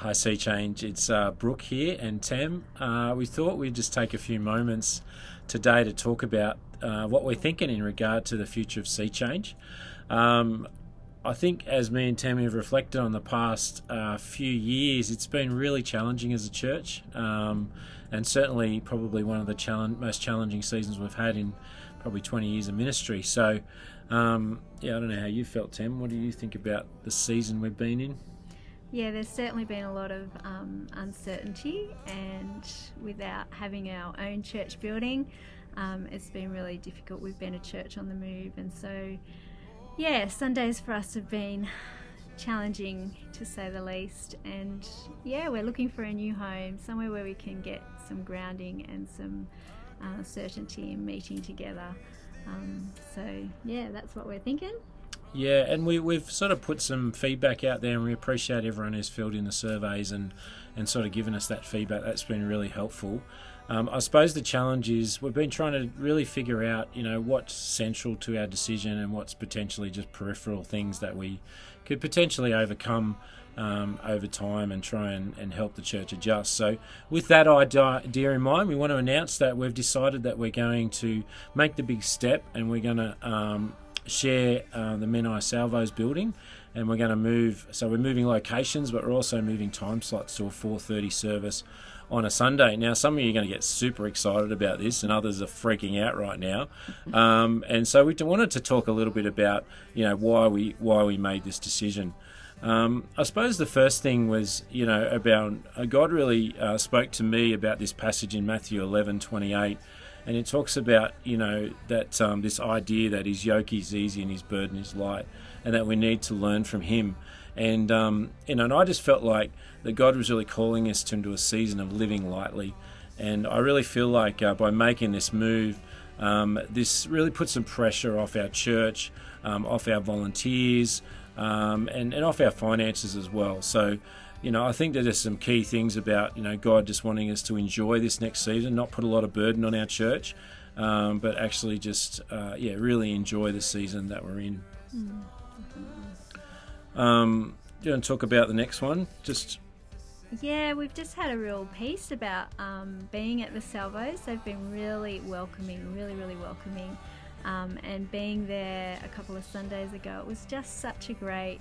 Hi SeeChange, it's Brooke here and Tem. We thought we'd just take a few moments today to talk about what we're thinking in regard to the future of SeeChange. I think as me and Tem have reflected on the past few years, it's been really challenging as a church, and certainly probably one of the most challenging seasons we've had in probably 20 years of ministry. So, I don't know how you felt, Tem. What do you think about the season we've been in? Yeah, there's certainly been a lot of uncertainty, and without having our own church building, it's been really difficult. We've been a church on the move, and so, Sundays for us have been challenging to say the least. And we're looking for a new home, somewhere where we can get some grounding and some certainty in meeting together. That's what we're thinking. Yeah, and we've sort of put some feedback out there, and we appreciate everyone who's filled in the surveys and sort of given us that feedback. That's been really helpful. I suppose the challenge is we've been trying to really figure out, what's central to our decision and what's potentially just peripheral things that we could potentially overcome over time and try and help the church adjust. So with that idea in mind, we want to announce that we've decided that we're going to make the big step, and we're going to share the Menai Salvos building, and we're going to move. So we're moving locations, but we're also moving time slots to a 4:30 service on a Sunday. Now, some of you are going to get super excited about this, and others are freaking out right now. And so we wanted to talk a little bit about why we made this decision. I suppose the first thing was about God really spoke to me about this passage in Matthew 11:28. And it talks about, that this idea that his yoke is easy and his burden is light, and that we need to learn from him. And, and I just felt like that God was really calling us into a season of living lightly. And I really feel like by making this move, this really puts some pressure off our church, off our volunteers, and off our finances as well. So, I think that there's some key things about, God just wanting us to enjoy this next season, not put a lot of burden on our church, but actually just, really enjoy the season that we're in. Do you want to talk about the next one? We've just had a real peace about being at the Salvos. They've been really welcoming, really, really welcoming. And being there a couple of Sundays ago, it was just such a great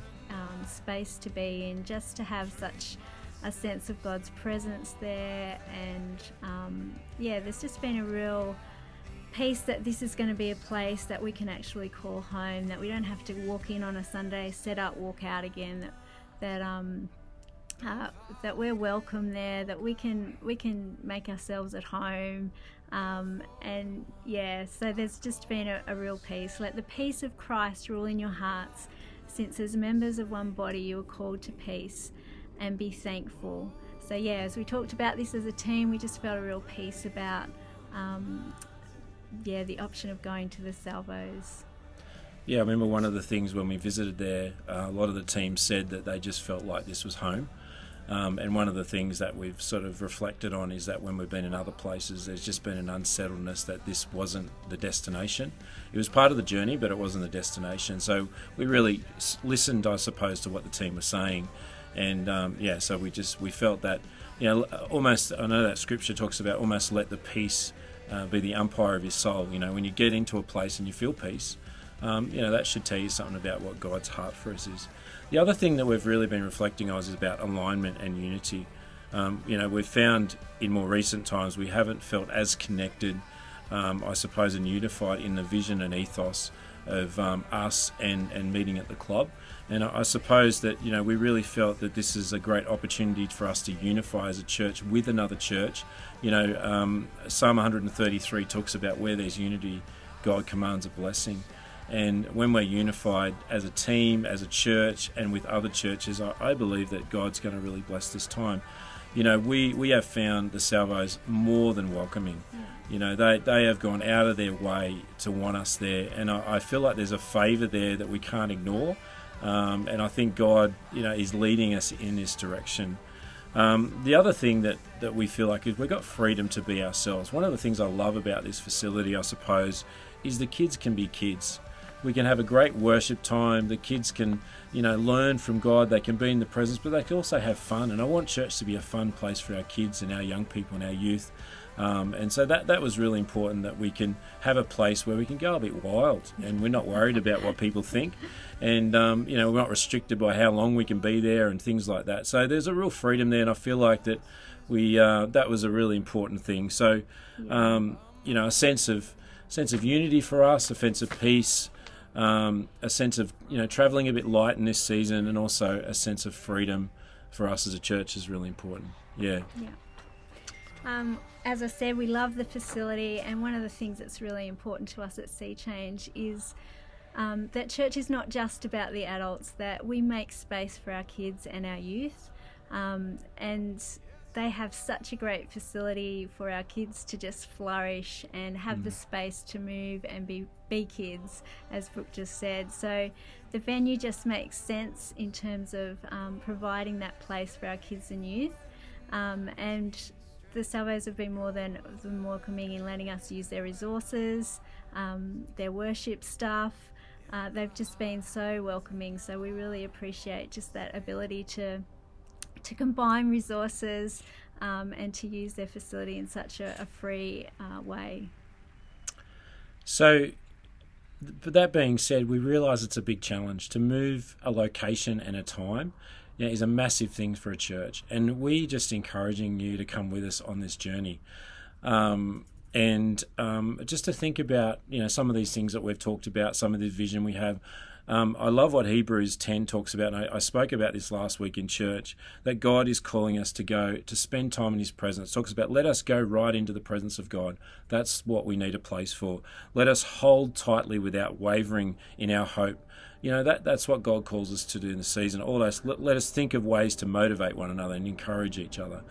space to be in, just to have such a sense of God's presence there. And there's just been a real peace that this is going to be a place that we can actually call home, that we don't have to walk in on a Sunday, set up, walk out again, that we're welcome there, that we can make ourselves at home. So there's just been a real peace. Let the peace of Christ rule in your hearts, since as members of one body you are called to peace, and be thankful. So as we talked about this as a team, we just felt a real peace about the option of going to the Salvos. Yeah, I remember one of the things when we visited there, a lot of the team said that they just felt like this was home. And one of the things that we've sort of reflected on is that when we've been in other places, there's just been an unsettledness that this wasn't the destination. It was part of the journey, but it wasn't the destination. So we really listened, I suppose, to what the team was saying. And so we felt that, almost, I know that scripture talks about almost let the peace be the umpire of your soul. When you get into a place and you feel peace, that should tell you something about what God's heart for us is. The other thing that we've really been reflecting on is about alignment and unity. We've found in more recent times we haven't felt as connected, I suppose, and unified in the vision and ethos of us and meeting at the club. And I suppose that, we really felt that this is a great opportunity for us to unify as a church with another church. Psalm 133 talks about where there's unity, God commands a blessing. And when we're unified as a team, as a church, and with other churches, I believe that God's going to really bless this time. We have found the Salvos more than welcoming. They have gone out of their way to want us there. And I feel like there's a favour there that we can't ignore. And I think God, is leading us in this direction. The other thing that we feel like is we've got freedom to be ourselves. One of the things I love about this facility, I suppose, is the kids can be kids. we can have a great worship time. The kids can, learn from God. They can be in the presence, but they can also have fun. And I want church to be a fun place for our kids and our young people and our youth. And so that was really important, that we can have a place where we can go a bit wild and we're not worried about what people think. And, we're not restricted by how long we can be there and things like that. So there's a real freedom there, and I feel like that that was a really important thing. So, a sense of unity for us, a sense of peace, a sense of, travelling a bit light in this season, and also a sense of freedom for us as a church is really important. Yeah. As I said, we love the facility, and one of the things that's really important to us at SeeChange is that church is not just about the adults, that we make space for our kids and our youth, and they have such a great facility for our kids to just flourish and have the space to move and be kids, as Brooke just said. So the venue just makes sense in terms of providing that place for our kids and youth, and the Salvos have been more than welcoming in letting us use their resources, their worship staff. They've just been so welcoming, so we really appreciate just that ability to combine resources and to use their facility in such a free way. So, but that being said, we realise it's a big challenge to move a location and a time. Is a massive thing for a church, and we just encouraging you to come with us on this journey, and just to think about some of these things that we've talked about, some of the vision we have. I love what Hebrews 10 talks about, and I spoke about this last week in church, that God is calling us to go to spend time in His presence. It talks about, let us go right into the presence of God. That's what we need a place for. Let us hold tightly without wavering in our hope. That's what God calls us to do in the season. Let us think of ways to motivate one another and encourage each other.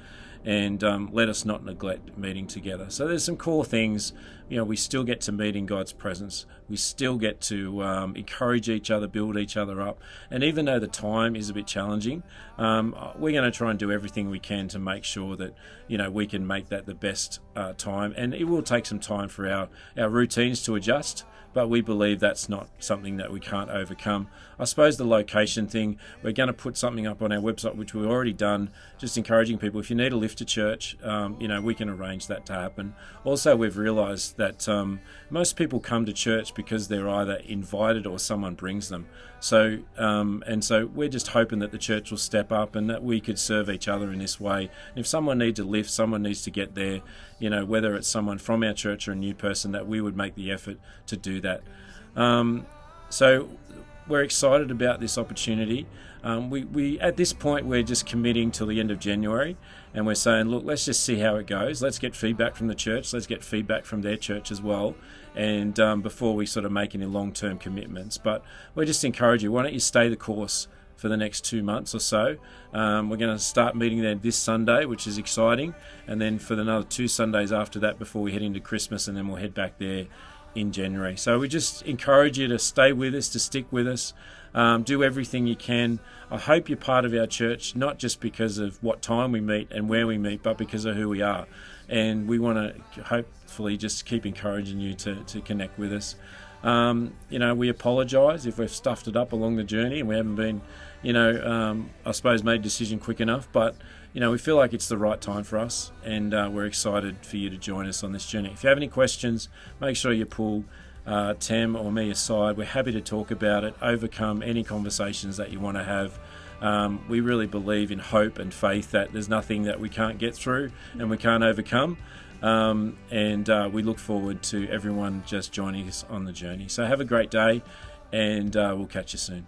And let us not neglect meeting together. So there's some cool things. We still get to meet in God's presence. We still get to encourage each other, build each other up. And even though the time is a bit challenging, we're going to try and do everything we can to make sure that we can make that the best time. And it will take some time for our routines to adjust. But we believe that's not something that we can't overcome. I suppose the location thing, we're going to put something up on our website, which we've already done, just encouraging people, if you need a lift to church, we can arrange that to happen. Also, we've realised that most people come to church because they're either invited or someone brings them. So we're just hoping that the church will step up and that we could serve each other in this way. And if someone needs a lift, someone needs to get there, whether it's someone from our church or a new person, that we would make the effort to do that. So we're excited about this opportunity. We at this point, we're just committing till the end of January, and we're saying, look, let's just see how it goes. Let's get feedback from the church. Let's get feedback from their church as well, and before we sort of make any long-term commitments. But we just encourage you, why don't you stay the course for the next 2 months or so. We're going to start meeting there this Sunday, which is exciting, and then for another 2 Sundays after that before we head into Christmas, and then we'll head back there in January. So we just encourage you to stay with us, to stick with us, do everything you can. I hope you're part of our church, not just because of what time we meet and where we meet, but because of who we are. And we want to hopefully just keep encouraging you to connect with us. We apologise if we've stuffed it up along the journey and we haven't been, I suppose made a decision quick enough, but we feel like it's the right time for us, and we're excited for you to join us on this journey. If you have any questions, make sure you pull Tem or me aside. We're happy to talk about it, overcome any conversations that you want to have. We really believe in hope and faith that there's nothing that we can't get through and we can't overcome. And we look forward to everyone just joining us on the journey. So have a great day, and we'll catch you soon.